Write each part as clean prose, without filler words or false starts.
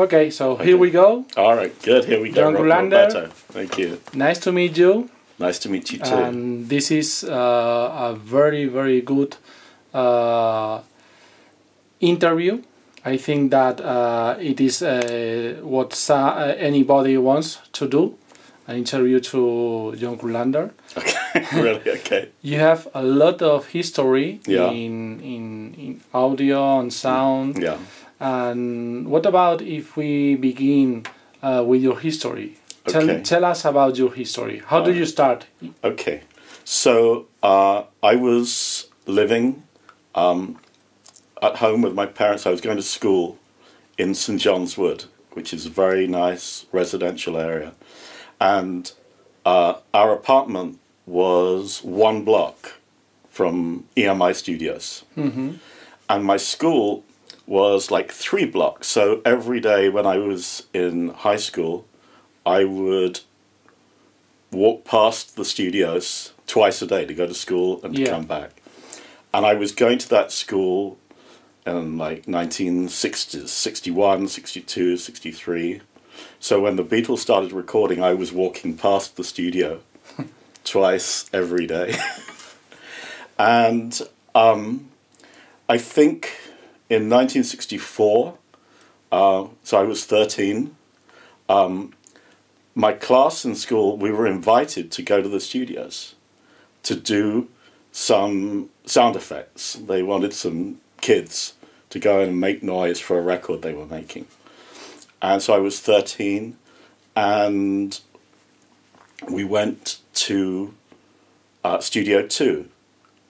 Okay, so here we go. All right, good. Here we go. John Kurlander. Roberto. Thank you. Nice to meet you. Nice to meet you too. And this is a very, very good interview. I think that it is what anybody wants to do, an interview to John Kurlander. Okay, really? Okay. You have a lot of history Yeah. in audio and sound. Yeah. And what about if we begin with your history? Okay. Tell us about your history. How did you start? Okay. So I was living at home with my parents. I was going to school in St John's Wood, which is a very nice residential area. And our apartment was 1 block from EMI Studios. Mm-hmm. And my school was like 3 blocks. So every day when I was in high school, I would walk past the studios twice a day to go to school and to come back. And I was going to that school in like 1960s, 61, 62, 63. So when the Beatles started recording, I was walking past the studio twice every day. And I think in 1964, so I was 13, my class in school, we were invited to go to the studios to do some sound effects. They wanted some kids to go and make noise for a record they were making. And so I was 13, and we went to Studio 2,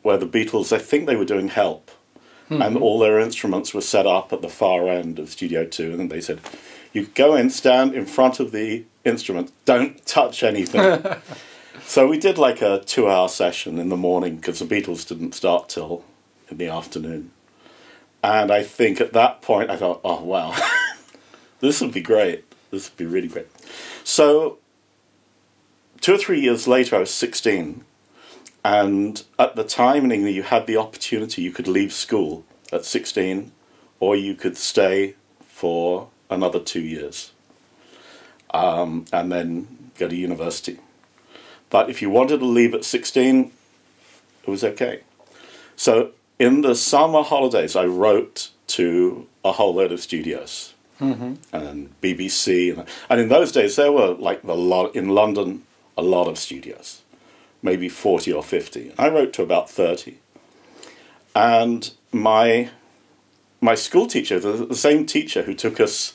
where the Beatles, I think they were doing Help. Mm-hmm. And all their instruments were set up at the far end of Studio 2. And they said, you go in, stand in front of the instrument, don't touch anything. So we did like a 2-hour session in the morning, because the Beatles didn't start till in the afternoon. And I think at that point I thought, oh, wow, this would be great. This would be really great. So 2 or 3 years later, I was 16. And at the time in England, you had the opportunity, you could leave school at 16, or you could stay for another 2 years and then go to university. But if you wanted to leave at 16, it was okay. So in the summer holidays, I wrote to a whole load of studios. Mm-hmm. And BBC. And in those days, there were like in London, a lot of studios. Maybe 40 or 50. I wrote to about 30. And my school teacher, the same teacher who took us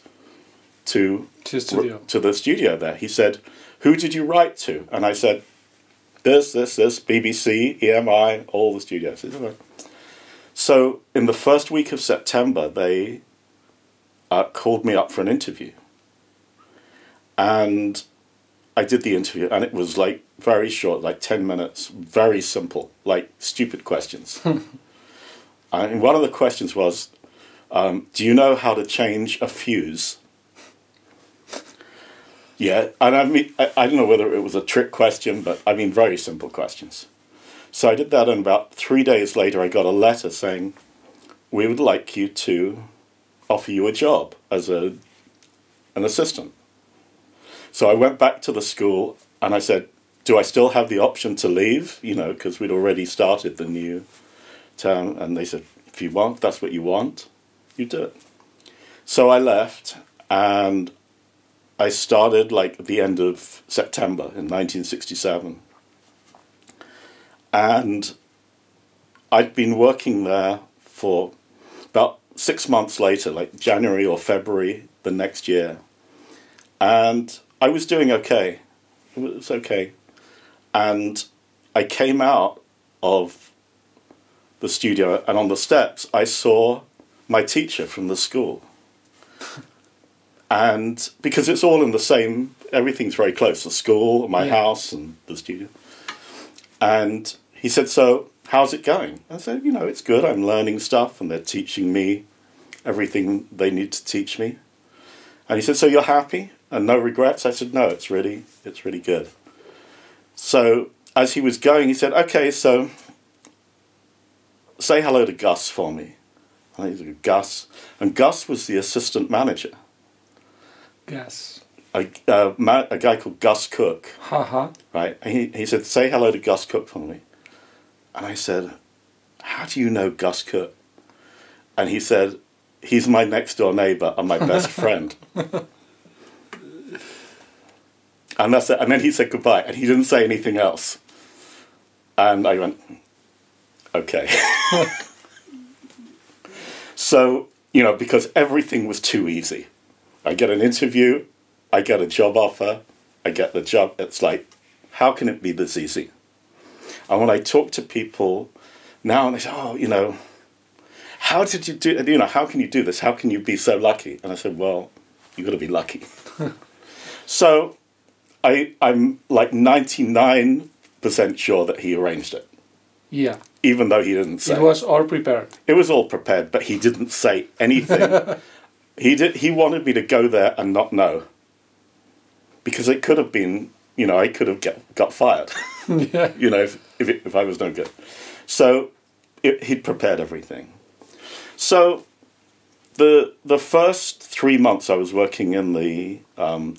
to the studio there, he said, who did you write to? And I said, this, BBC, EMI, all the studios. So in the first week of September, they called me up for an interview. And I did the interview, and it was like very short, like 10 minutes, very simple, like stupid questions. And one of the questions was, do you know how to change a fuse? Yeah, and I mean, I don't know whether it was a trick question, but I mean, very simple questions. So I did that, and about 3 days later, I got a letter saying, we would like you to offer you a job as an assistant. So I went back to the school and I said, do I still have the option to leave? You know, because we'd already started the new term. And they said, if you want, if that's what you want, you do it. So I left, and I started like at the end of September in 1967. And I'd been working there for about 6 months later, like January or February the next year. And I was doing okay. It was okay. And I came out of the studio, and on the steps, I saw my teacher from the school. And because it's all in the same, everything's very close, the school, my house, and the studio. And he said, so how's it going? I said, you know, it's good. I'm learning stuff, and they're teaching me everything they need to teach me. And he said, so you're happy and no regrets? I said, no, it's really good. So as he was going, he said, okay, so say hello to Gus for me. And I said, Gus. And Gus was the assistant manager. Gus. A guy called Gus Cook, right? And he said, say hello to Gus Cook for me. And I said, how do you know Gus Cook? And he said, he's my next door neighbor and my best friend. And that's it. And then he said goodbye, and he didn't say anything else. And I went, okay. So, you know, because everything was too easy. I get an interview, I get a job offer, I get the job. It's like, how can it be this easy? And when I talk to people now, and they say, oh, you know, how did you do it? You know, how can you do this? How can you be so lucky? And I said, well, you've got to be lucky. So I'm like 99% sure that he arranged it. Yeah. Even though he didn't say. It was all prepared. It was all prepared, but he didn't say anything. He wanted me to go there and not know. Because it could have been, you know, I could have got fired. Yeah. You know, if I was no good. So he'd prepared everything. So the first 3 months I was working in the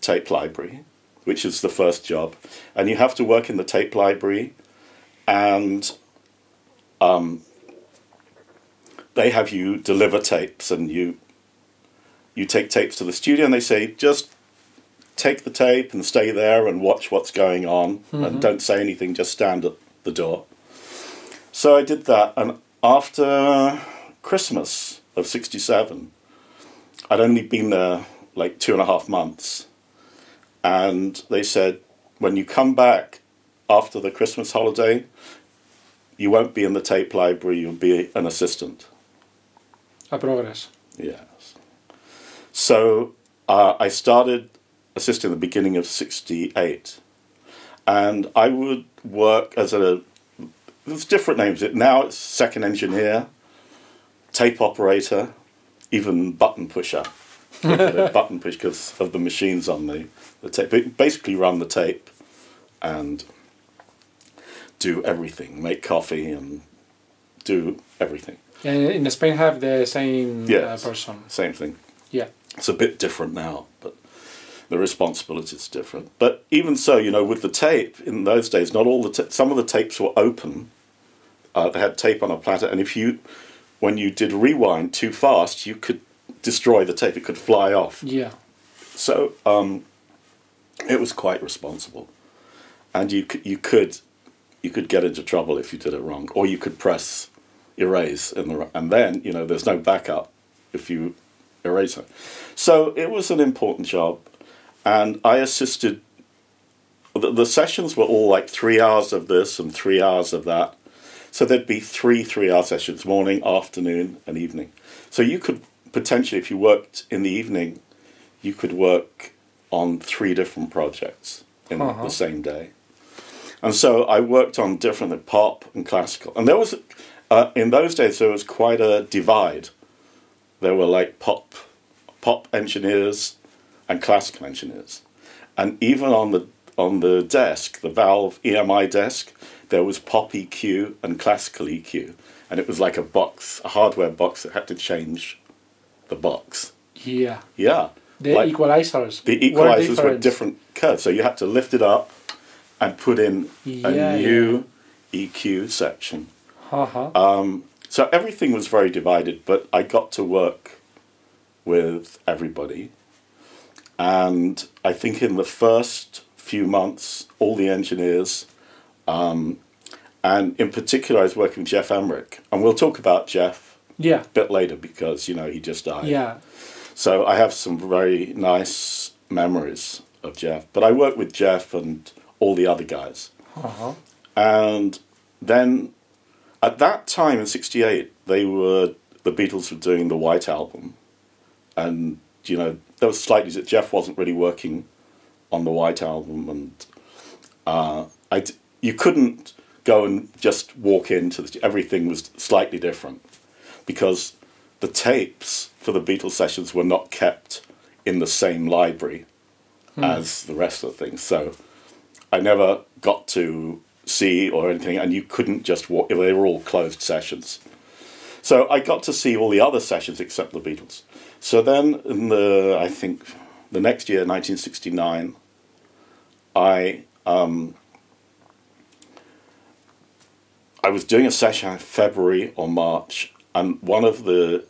tape library, which is the first job, and you have to work in the tape library, and they have you deliver tapes, and you take tapes to the studio, and they say, just take the tape and stay there and watch what's going on, and don't say anything, just stand at the door. So I did that, and after Christmas of '67, I'd only been there like 2.5 months, and they said, when you come back after the Christmas holiday, you won't be in the tape library, you'll be an assistant. A progress. Yes. So I started assisting at the beginning of '68, and I would work as there's different names. Now it's second engineer, tape operator, even button pusher. Button push because of the machines on the tape. But basically run the tape and do everything, make coffee and do everything. And in Spain have the same person. Same thing. Yeah. It's a bit different now, but the responsibility is different. But even so, you know, with the tape, in those days, not all some of the tapes were open. They had tape on a platter, and when you did rewind too fast, you could destroy the tape. It could fly off. Yeah. So it was quite responsible, and you could get into trouble if you did it wrong, or you could press erase and then, you know, there's no backup if you erase it. So it was an important job, and I assisted. The sessions were all like 3 hours of this and 3 hours of that. So there'd be 3 3-hour sessions, morning, afternoon, and evening. So you could potentially, if you worked in the evening, you could work on 3 different projects in the same day. And so I worked on different pop and classical. And there was, in those days, there was quite a divide. There were like pop engineers and classical engineers. And even on the desk, the Valve EMI desk, there was pop EQ and classical EQ. And it was like a box, a hardware box that had to change the box. Yeah. Yeah. The equalizers. The equalizers were different curves. So you had to lift it up and put in a new EQ section. So everything was very divided, but I got to work with everybody. And I think in the first few months, all the engineers, and in particular I was working with Jeff Emmerich. And we'll talk about Jeff a bit later because, you know, he just died. Yeah. So I have some very nice memories of Jeff. But I worked with Jeff and all the other guys. And then at that time in '68, the Beatles were doing the White Album. And, you know, there was slightly that Jeff wasn't really working on the White Album. And you couldn't go and just walk into everything was slightly different. Because the tapes for the Beatles sessions were not kept in the same library as the rest of the things. So I never got to see or anything, and you couldn't just walk. They were all closed sessions. So I got to see all the other sessions except the Beatles. So then in I think the next year, 1969, I was doing a session in February or March, and one of the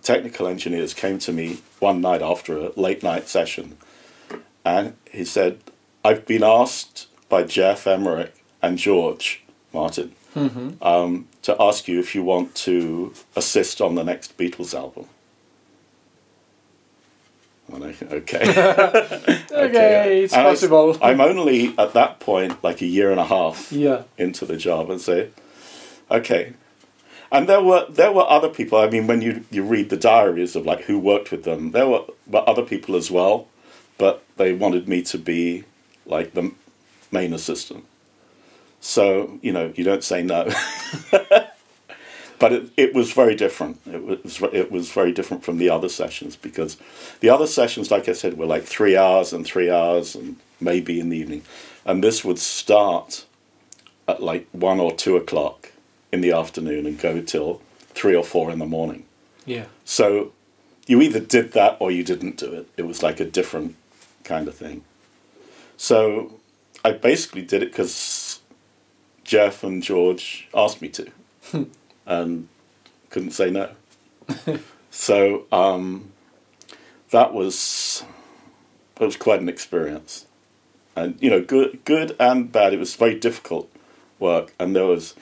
technical engineers came to me one night after a late night session, and he said, "I've been asked by Jeff Emmerich and George Martin to ask you if you want to assist on the next Beatles album." Okay. Okay, it's and possible. I'm only at that point like a year and a half Yeah. into the job, and say, okay. And there were other people. I mean, when you read the diaries of like who worked with them, there were other people as well, but they wanted me to be like the main assistant. So you don't say no. But it was very different. It was very different from the other sessions, because the other sessions, like I said, were like 3 hours and 3 hours, and maybe in the evening, and this would start at like 1 or 2 o'clock in the afternoon and go till 3 or 4 in the morning. Yeah. So you either did that or you didn't do it. It was like a different kind of thing. So I basically did it because Jeff and George asked me to. And couldn't say no. So that was quite an experience, and good and bad. It was very difficult work, and there was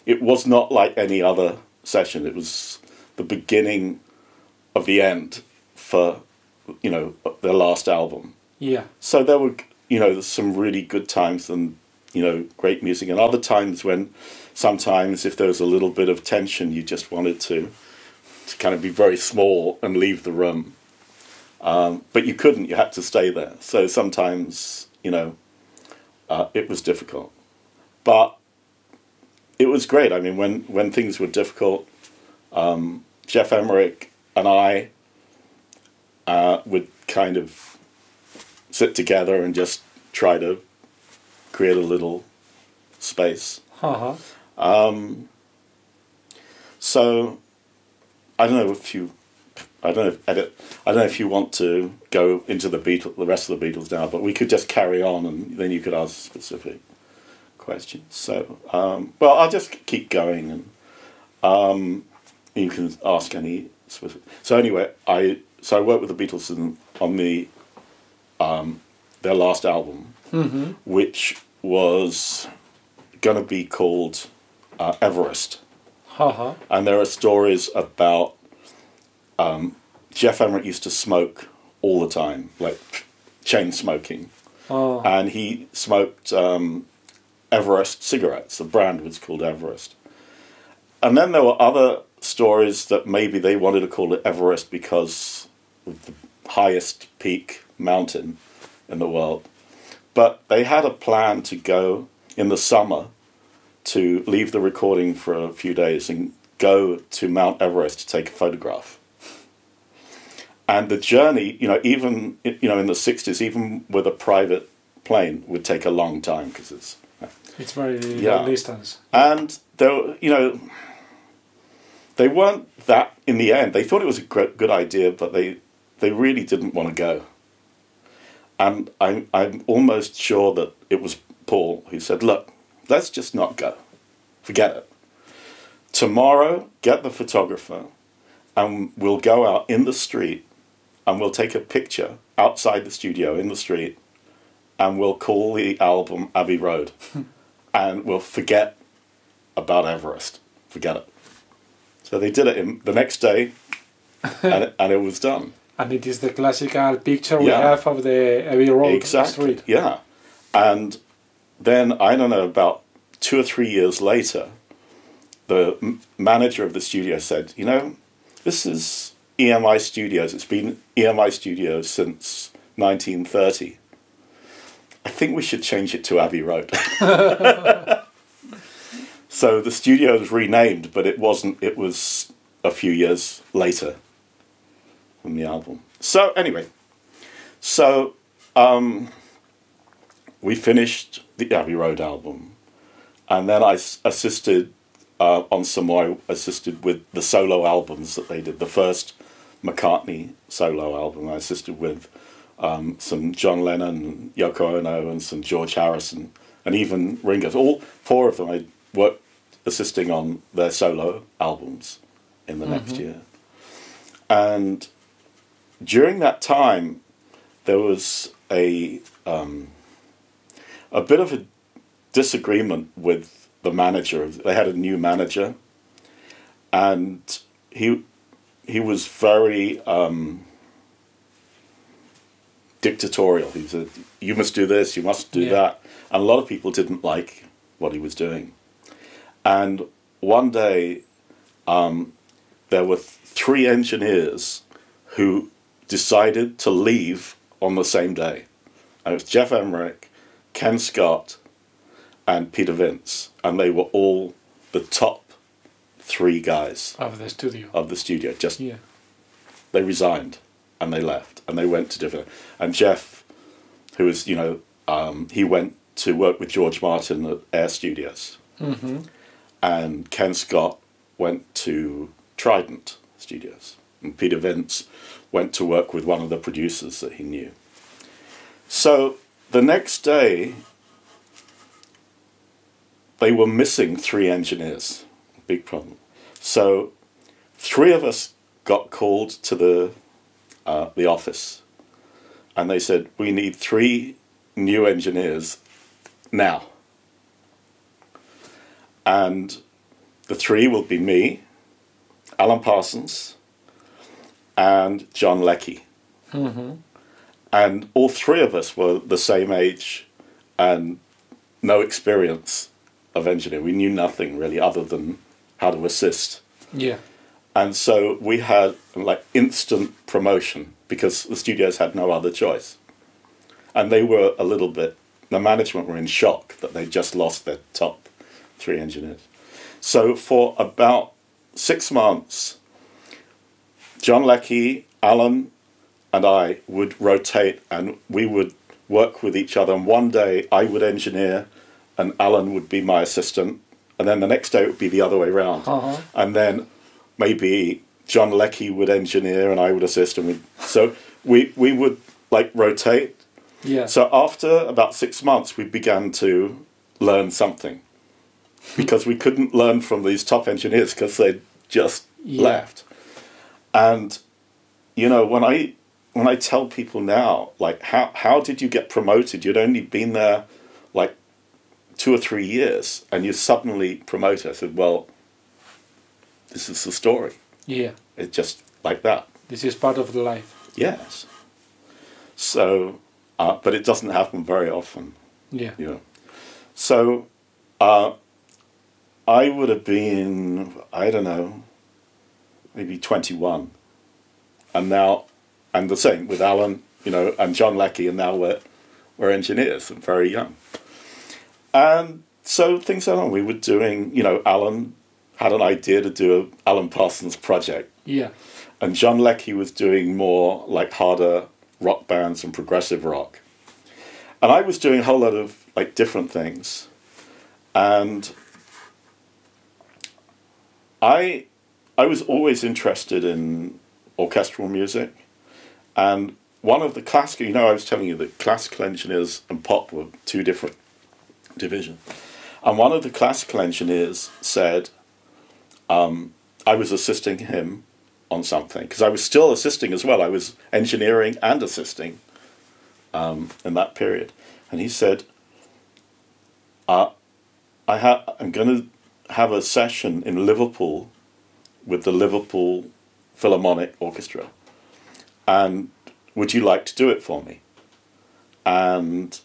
it was not like any other session. It was the beginning of the end for their last album. Yeah. So there were some really good times and great music, and other times when sometimes if there was a little bit of tension, you just wanted to kind of be very small and leave the room. But you couldn't, you had to stay there. So sometimes, it was difficult. But it was great. I mean, when things were difficult, Jeff Emmerich and I would kind of sit together and just try to create a little space. So I don't know if you want to go into the rest of the Beatles now, but we could just carry on, and then you could ask specific questions. So, well, I'll just keep going, and you can ask any specific. So anyway, I worked with the Beatles on their last album, which was going to be called Everest. And there are stories about Jeff Emmerich used to smoke all the time, like chain smoking. And he smoked Everest cigarettes. The brand was called Everest. And then there were other stories that maybe they wanted to call it Everest because of the highest peak mountain in the world. But they had a plan to go in the summer to leave the recording for a few days and go to Mount Everest to take a photograph. And the journey, even in the 60s, even with a private plane, would take a long time because it's very long distance. And they weren't that in the end. They thought it was a good idea, but they really didn't want to go. And I'm almost sure that it was Paul who said, "Look, let's just not go. Forget it. Tomorrow, get the photographer, and we'll go out in the street, and we'll take a picture outside the studio in the street, and we'll call the album Abbey Road, and we'll forget about Everest. Forget it." So they did it the next day, and it was done. And it is the classical picture we have of the Abbey Road street. Yeah. And then, I don't know, about 2 or 3 years later, the manager of the studio said, this is EMI Studios. It's been EMI Studios since 1930. I think we should change it to Abbey Road. So the studio was renamed, but it wasn't. It was a few years later from the album. So anyway, we finished the Abbey Road album, and then I assisted on some more. I assisted with the solo albums that they did. The first McCartney solo album. I assisted with some John Lennon, Yoko Ono, and some George Harrison, and even Ringo. All four of them I worked assisting on their solo albums in the next year. And during that time, there was a bit of a disagreement with the manager. They had a new manager, and he was very dictatorial. He said, "You must do this, you must do that," and a lot of people didn't like what he was doing. And one day, there were 3 engineers who decided to leave on the same day. And it was Jeff Emmerich, Ken Scott, and Peter Vince, and they were all the top 3 guys of the studio. Just they resigned and they left and they went to different. And Jeff, who was he went to work with George Martin at Air Studios, and Ken Scott went to Trident Studios, and Peter Vince went to work with one of the producers that he knew. So the next day, they were missing 3 engineers. Big problem. So 3 of us got called to the office, and they said, "We need 3 new engineers now. And the 3 will be me, Alan Parsons, and John Leckie." And all 3 of us were the same age and no experience of engineering. We knew nothing really other than how to assist. Yeah. And so we had like instant promotion because the studios had no other choice. And they were a little bit, the management were in shock that they just lost their top 3 engineers. So for about 6 months, John Leckie, Alan, and I would rotate, and we would work with each other. And one day I would engineer, and Alan would be my assistant, and then the next day it would be the other way around. And then maybe John Leckie would engineer, and I would assist, and so we would like rotate. Yeah. So after about 6 months, we began to learn something, because we couldn't learn from these top engineers because they'd just left. And when I tell people now, like, how did you get promoted? You'd only been there like 2 or 3 years, and you're suddenly promoted. I said, well, this is the story. Yeah. It's just like that. This is part of the life. Yes. So, but it doesn't happen very often. Yeah. So, I would have been, I don't know, maybe 21. And the same with Alan, and John Leckie, and now we're engineers and very young. And so things went on. We were doing, Alan had an idea to do an Alan Parsons project. Yeah. And John Leckie was doing more like harder rock bands and progressive rock. And I was doing a whole lot of like different things. And I was always interested in orchestral music. And one of the classical, I was telling you that classical engineers and pop were 2 different divisions. And one of the classical engineers said, I was assisting him on something, because I was still assisting as well. I was engineering and assisting in that period. And he said, I'm going to have a session in Liverpool with the Liverpool Philharmonic Orchestra. And would you like to do it for me? And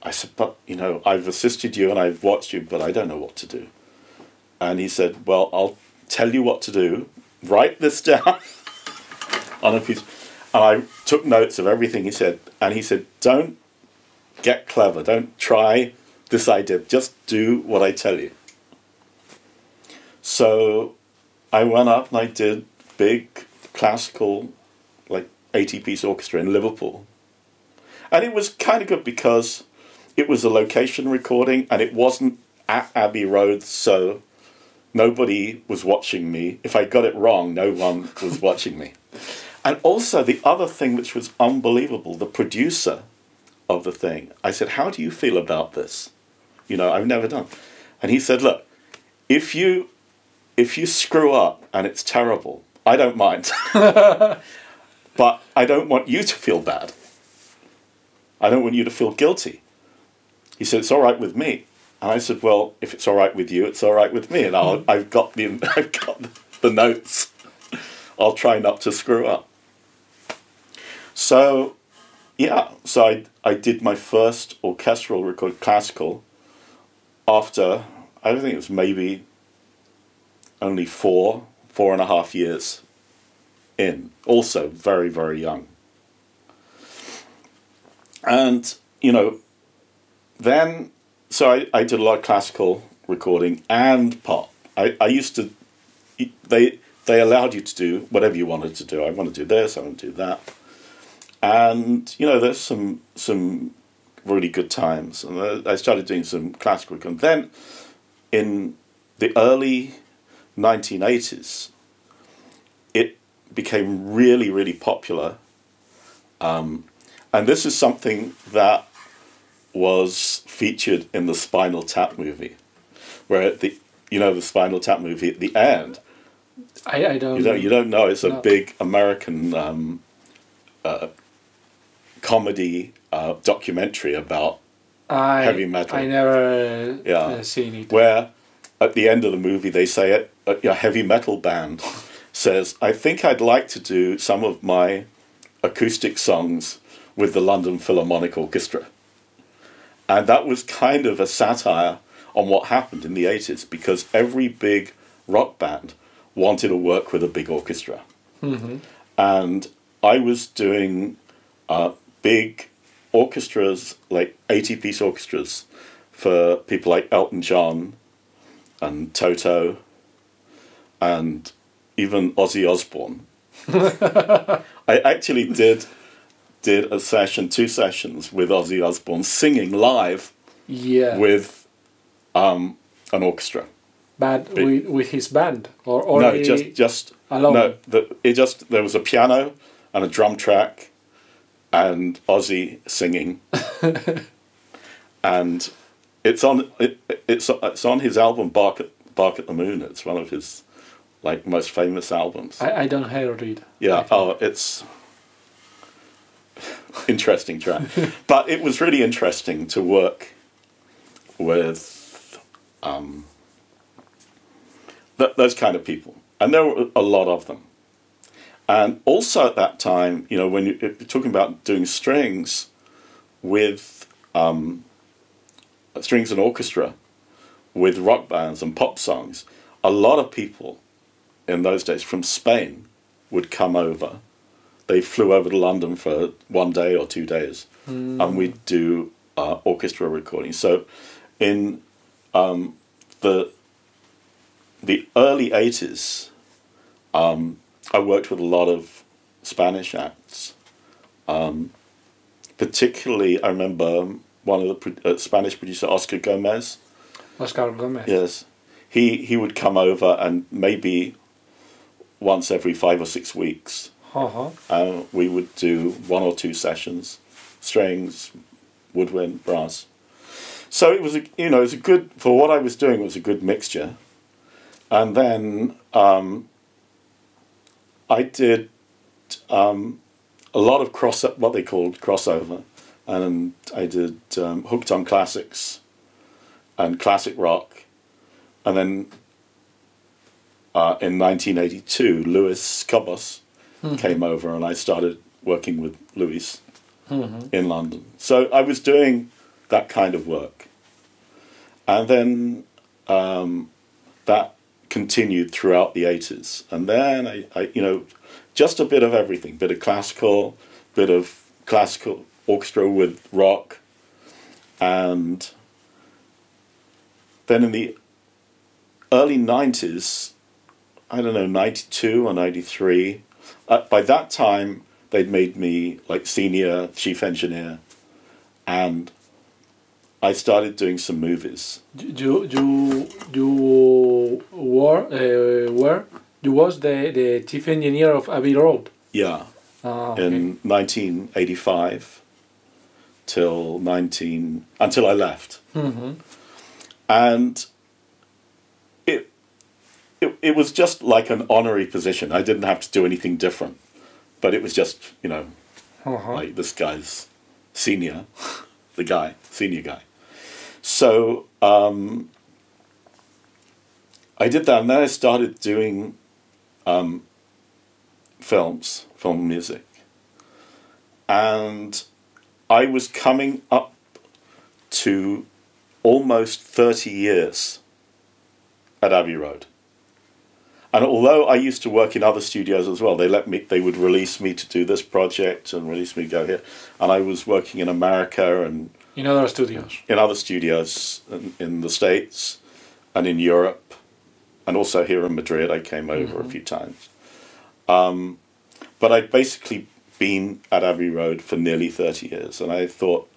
I said, but, I've assisted you and I've watched you, but I don't know what to do. And he said, well, I'll tell you what to do. Write this down on a piece. And I took notes of everything he said. And he said, don't get clever. Don't try this idea. Just do what I tell you. So I went up and I did big classical, like 80-piece orchestra in Liverpool. And it was kind of good because it was a location recording and it wasn't at Abbey Road, so nobody was watching me. If I got it wrong, no one was watching me. And also the other thing which was unbelievable, the producer of the thing, I said, how do you feel about this? You know, I've never done. And he said, look, if you screw up and it's terrible, I don't mind. But I don't want you to feel bad. I don't want you to feel guilty. He said, it's all right with me. And I said, well, if it's all right with you, it's all right with me. And I've got the notes. I'll try not to screw up. So, yeah. So I did my first orchestral record, classical, after, I think it was maybe only 4.5 years in. Also very, very young. And, you know, then, so I did a lot of classical recording and pop. I used to, they allowed you to do whatever you wanted to do. I want to do this, I want to do that. And, you know, there's some really good times. And I started doing some classical recording. Then, in the early 1980s, it became really, really popular. And this is something that was featured in the Spinal Tap movie, where the Spinal Tap movie at the end. I don't. You don't know. It's a big American comedy documentary about heavy metal. I never seen it. Where at the end of the movie they say a heavy metal band says, "I think I'd like to do some of my acoustic songs with the London Philharmonic Orchestra." And that was kind of a satire on what happened in the 80s, because every big rock band wanted to work with a big orchestra. Mm-hmm. And I was doing big orchestras, like 80-piece orchestras, for people like Elton John and Toto and even Ozzy Osbourne. I actually did a session, 2 sessions with Ozzy Osbourne singing live with an orchestra. But with his band? Or no, just alone? No, there was a piano and a drum track and Ozzy singing. And it's on his album Bark at the Moon. It's one of his most famous albums. I don't hear it. Yeah, it's interesting track. But it was really interesting to work with those kind of people. And there were a lot of them. And also at that time, you know, when you're talking about doing strings with strings and orchestra with rock bands and pop songs, a lot of people in those days from Spain would come over. They flew over to London for 1 day or 2 days, and we'd do orchestra recordings. So in the early 80s, I worked with a lot of Spanish acts. Particularly, I remember one of the Spanish producer, Oscar Gomez. Oscar Gomez. Yes. He would come over, and maybe once every 5 or 6 weeks, we would do 1 or 2 sessions, strings, woodwind, brass. So it was a good, for what I was doing, it was a good mixture. And then I did a lot of what they called crossover, and I did Hooked on Classics and classic rock. And then in 1982, Luis Cobos came over, and I started working with Luis in London. So I was doing that kind of work. And then that continued throughout the 80s. And then I just a bit of everything, bit of classical orchestra with rock. And then in the early 90s, I don't know, 92 or 93, by that time they'd made me senior chief engineer, and I started doing some movies. You was the chief engineer of Abbey Road. Yeah, in 1985 until I left. And it was just like an honorary position. I didn't have to do anything different, but it was just, you know, like this guy's senior guy. So I did that, and then I started doing film music, and I was coming up to almost 30 years at Abbey Road. And although I used to work in other studios as well, they would release me to do this project and release me to go here. And I was working in America and in other studios. In other studios in the States and in Europe, and also here in Madrid. I came over a few times. But I'd basically been at Abbey Road for nearly 30 years, and I thought,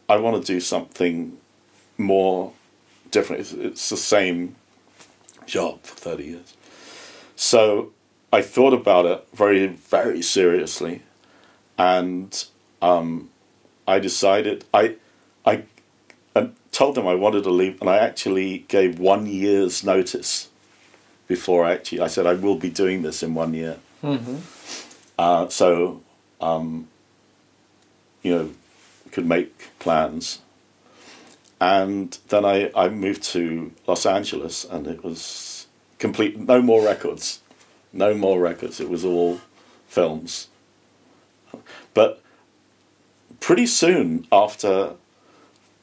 I want to do something more different. It's the same job for 30 years. So I thought about it very, very seriously, and I decided, I told them I wanted to leave, and I actually gave 1 year's notice before I said I will be doing this in 1 year. So, you know, could make plans. And then I moved to Los Angeles, and it was complete, no more records. It was all films. But pretty soon after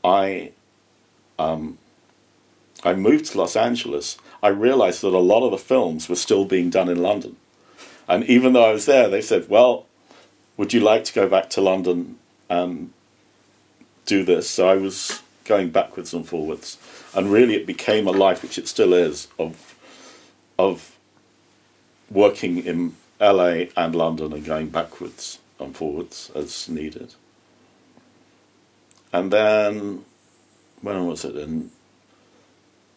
I moved to Los Angeles, I realized that a lot of the films were still being done in London. And even though I was there, they said, well, would you like to go back to London and do this? So I was going backwards and forwards. And really it became a life, which it still is, of working in LA and London and going backwards and forwards as needed. And then, when was it? In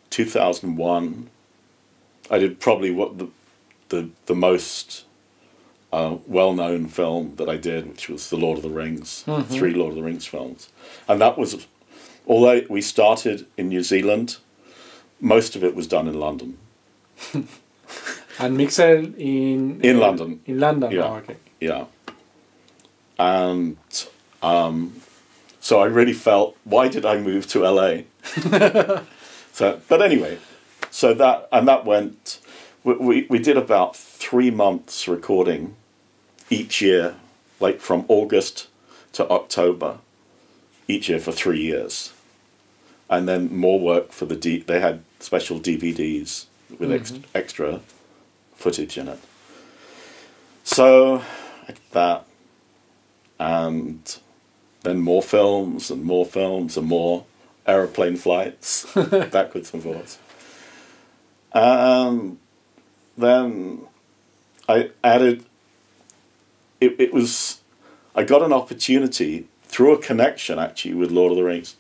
2001, I did probably what the most well-known film that I did, which was The Lord of the Rings, 3 Lord of the Rings films. And that was, although we started in New Zealand, most of it was done in London. And mixed in London. In London, yeah. oh, okay. Yeah. And so I really felt, why did I move to LA? But anyway, so that went. We did about 3 months recording each year, like from August to October, each year for 3 years, and then more work for they had special DVDs with extra footage in it. So that, and then more films and more films and more aeroplane flights backwards and forwards. Then I added, I got an opportunity through a connection actually with Lord of the Rings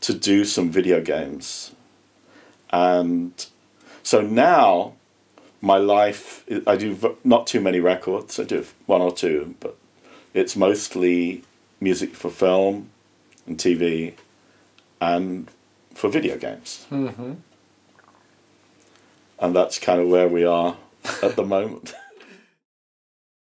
to do some video games. And so now my life, I do not too many records, I do 1 or 2, but it's mostly music for film and TV and for video games. And that's kind of where we are at the moment.